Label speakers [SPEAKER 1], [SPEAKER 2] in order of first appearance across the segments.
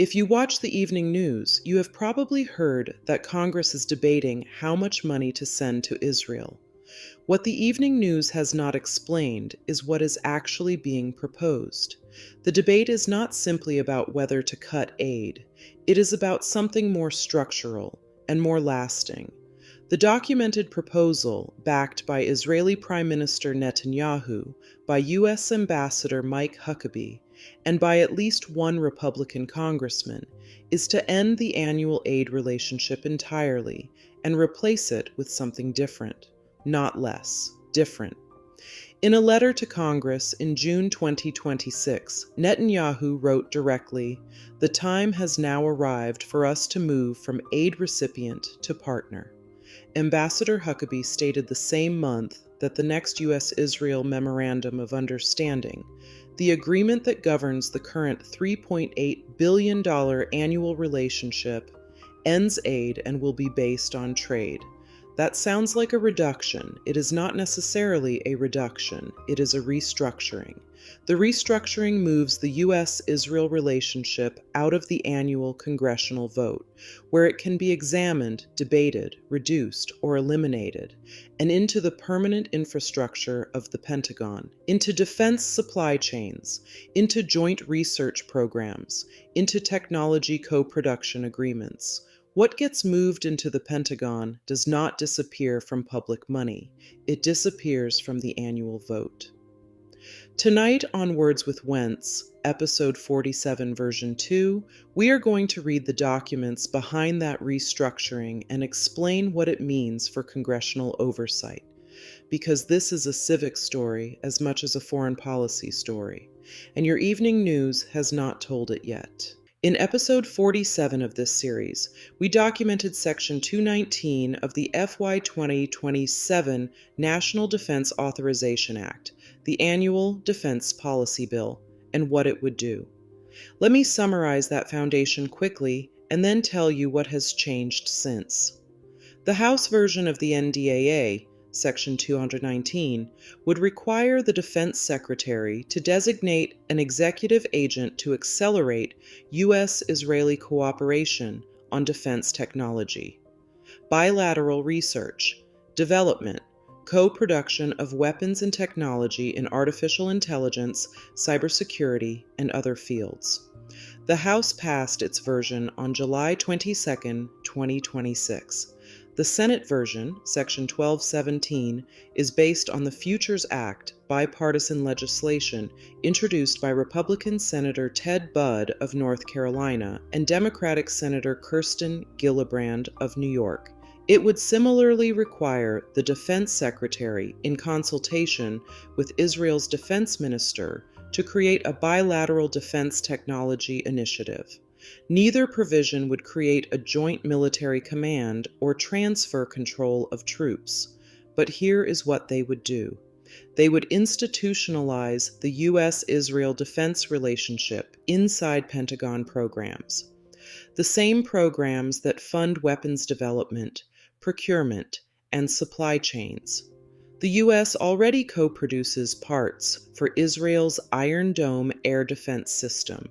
[SPEAKER 1] If you watch the evening news, you have probably heard that Congress is debating how much money to send to Israel. What the evening news has not explained is what is actually being proposed. The debate is not simply about whether to cut aid. It is about something more structural and more lasting. The documented proposal, backed by Israeli Prime Minister Netanyahu, by U.S. Ambassador Huckabee, and by at least one Republican congressman, is to end the annual aid relationship entirely and replace it with something different, not less, different. In a letter to Congress in June 2026, Netanyahu wrote directly, "The time has now arrived for us to move from aid recipient to partner." Ambassador Huckabee stated the same month that the next U.S. Israel Memorandum of Understanding, the agreement that governs the current $3.8 billion annual relationship, ends aid and will be based on trade. That sounds like a reduction. It is not necessarily a reduction. It is a restructuring. The restructuring moves the U.S. Israel relationship out of the annual congressional vote, where it can be examined, debated, reduced, or eliminated, and into the permanent infrastructure of the Pentagon, into defense supply chains, into joint research programs, into technology co-production agreements. What gets moved into the Pentagon does not disappear from public money. It disappears from the annual vote. Tonight on Words with Wentz, Episode 47 Version 2, we are going to read the documents behind that restructuring and explain what it means for congressional oversight. Because this is a civic story as much as a foreign policy story, and your evening news has not told it yet. In episode 47 of this series, we documented Section 219 of the FY 2027 National Defense Authorization Act, the annual defense policy bill, and what it would do. Let me summarize that foundation quickly and then tell you what has changed since. The House version of the NDAA, Section 219, would require the Defense Secretary to designate an executive agent to accelerate U.S. Israeli cooperation on defense technology, bilateral research, development, co-production of weapons and technology in artificial intelligence, cybersecurity, and other fields. The House passed its version on July 22, 2026. The Senate version, Section 1217, is based on the Futures Act, bipartisan legislation introduced by Republican Senator Ted Budd of North Carolina and Democratic Senator Kirsten Gillibrand of New York. It would similarly require the Defense Secretary, in consultation with Israel's defense minister, to create a bilateral defense technology initiative. Neither provision would create a joint military command or transfer control of troops, but here is what they would do. They would institutionalize the U.S.-Israel defense relationship inside Pentagon programs. The same programs that fund weapons development, procurement, and supply chains. The U.S. already co-produces parts for Israel's Iron Dome air defense system.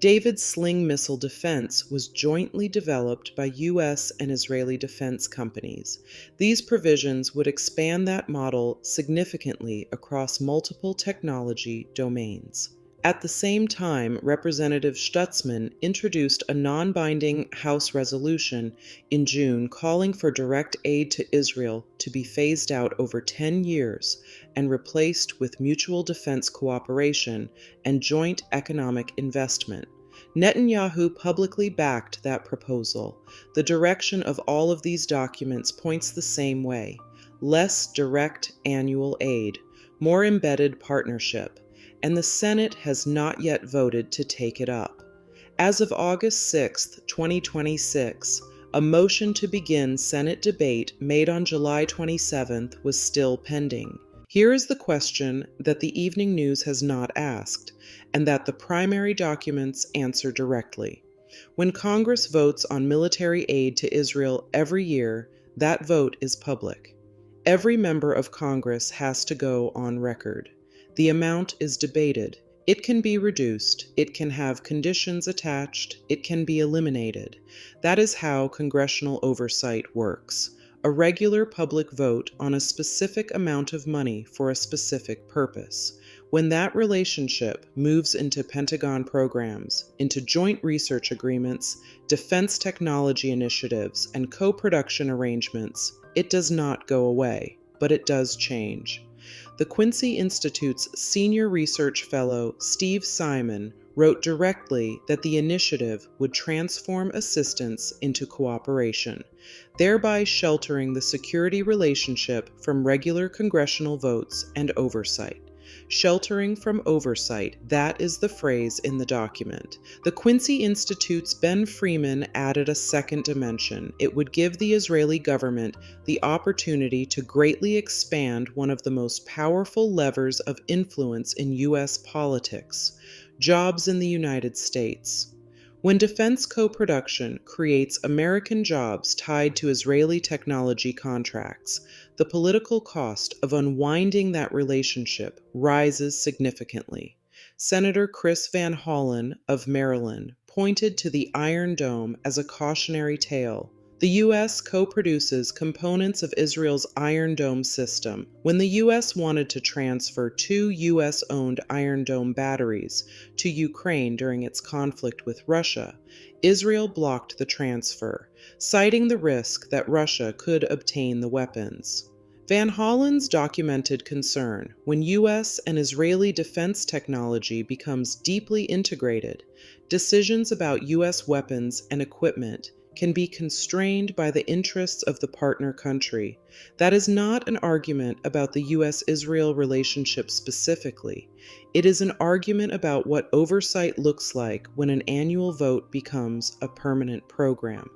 [SPEAKER 1] David's Sling missile defense was jointly developed by U.S. and Israeli defense companies. These provisions would expand that model significantly across multiple technology domains. At the same time, Representative Stutzman introduced a non-binding House resolution in June calling for direct aid to Israel to be phased out over 10 years and replaced with mutual defense cooperation and joint economic investment. Netanyahu publicly backed that proposal. The direction of all of these documents points the same way: less direct annual aid, more embedded partnership, and the Senate has not yet voted to take it up. As of August 6, 2026, a motion to begin Senate debate made on July 27th was still pending. Here is the question that the evening news has not asked, and that the primary documents answer directly. When Congress votes on military aid to Israel every year, that vote is public. Every member of Congress has to go on record. The amount is debated. It can be reduced, it can have conditions attached, it can be eliminated. That is how congressional oversight works. A regular public vote on a specific amount of money for a specific purpose. When that relationship moves into Pentagon programs, into joint research agreements, defense technology initiatives, and co-production arrangements, it does not go away, but it does change. The Quincy Institute's senior research fellow, Steve Simon, wrote directly that the initiative would transform assistance into cooperation, thereby sheltering the security relationship from regular congressional votes and oversight. Sheltering from oversight, that is the phrase in the document. The Quincy Institute's Ben Freeman added a second dimension. It would give the Israeli government the opportunity to greatly expand one of the most powerful levers of influence in U.S. politics: jobs in the United States. When defense co-production creates American jobs tied to Israeli technology contracts, the political cost of unwinding that relationship rises significantly. Senator Chris Van Hollen of Maryland pointed to the Iron Dome as a cautionary tale. The U.S. co-produces components of Israel's Iron Dome system. When the U.S. wanted to transfer 2 U.S.-owned Iron Dome batteries to Ukraine during its conflict with Russia, Israel blocked the transfer, citing the risk that Russia could obtain the weapons. Van Hollen's documented concern: when U.S. and Israeli defense technology becomes deeply integrated, decisions about U.S. weapons and equipment can be constrained by the interests of the partner country. That is not an argument about the U.S. Israel relationship specifically. It is an argument about what oversight looks like when an annual vote becomes a permanent program,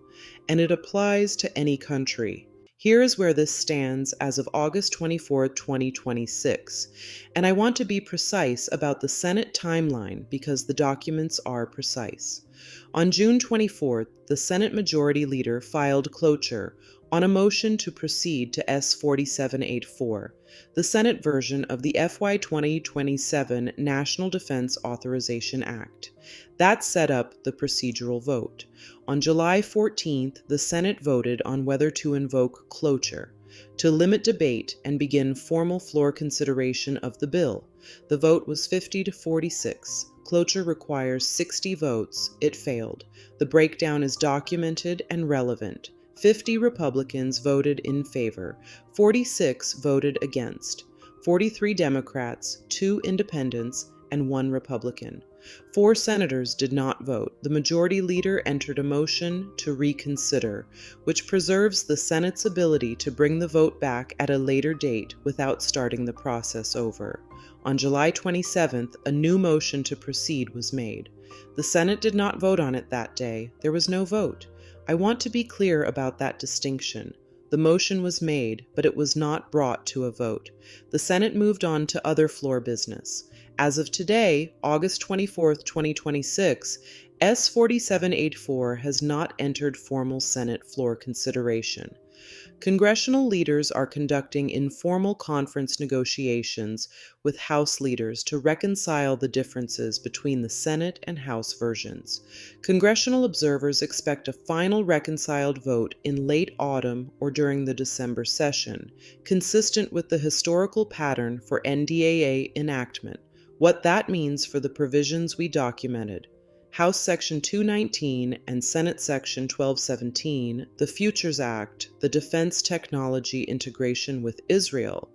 [SPEAKER 1] and it applies to any country. Here is where this stands as of August 24, 2026, and I want to be precise about the Senate timeline because the documents are precise. On June 24th, the Senate Majority Leader filed cloture on a motion to proceed to S4784, the Senate version of the FY 2027 National Defense Authorization Act. That set up the procedural vote. On July 14th, the Senate voted on whether to invoke cloture, to limit debate and begin formal floor consideration of the bill. The vote was 50 to 46. Cloture requires 60 votes. It failed. The breakdown is documented and relevant. 50 Republicans voted in favor, 46 voted against, 43 Democrats, 2 independents, and 1 Republican. 4 senators did not vote. The majority leader entered a motion to reconsider, which preserves the Senate's ability to bring the vote back at a later date without starting the process over. On July 27th, a new motion to proceed was made. The Senate did not vote on it that day. There was no vote. I want to be clear about that distinction. The motion was made, but it was not brought to a vote. The Senate moved on to other floor business. As of today, August 24, 2026, S4784 has not entered formal Senate floor consideration. Congressional leaders are conducting informal conference negotiations with House leaders to reconcile the differences between the Senate and House versions. Congressional observers expect a final reconciled vote in late autumn or during the December session, consistent with the historical pattern for NDAA enactment. What that means for the provisions we documented. House Section 219 and Senate Section 1217, the Futures Act, the Defense Technology Integration with Israel,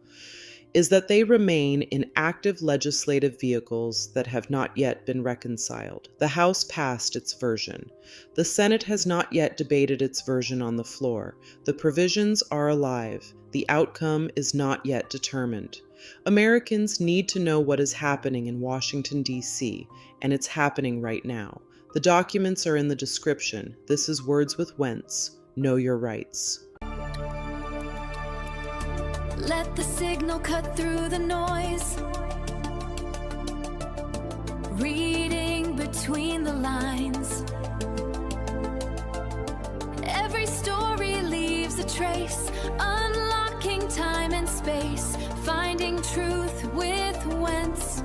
[SPEAKER 1] is that they remain in active legislative vehicles that have not yet been reconciled. The House passed its version. The Senate has not yet debated its version on the floor. The provisions are alive. The outcome is not yet determined. Americans need to know what is happening in Washington, D.C., and it's happening right now. The documents are in the description. This is Words with Wentz. Know your rights.
[SPEAKER 2] Let the signal cut through the noise. Reading between the lines. Every story leaves a trace, unlocking time and space, finding truth with Wentz.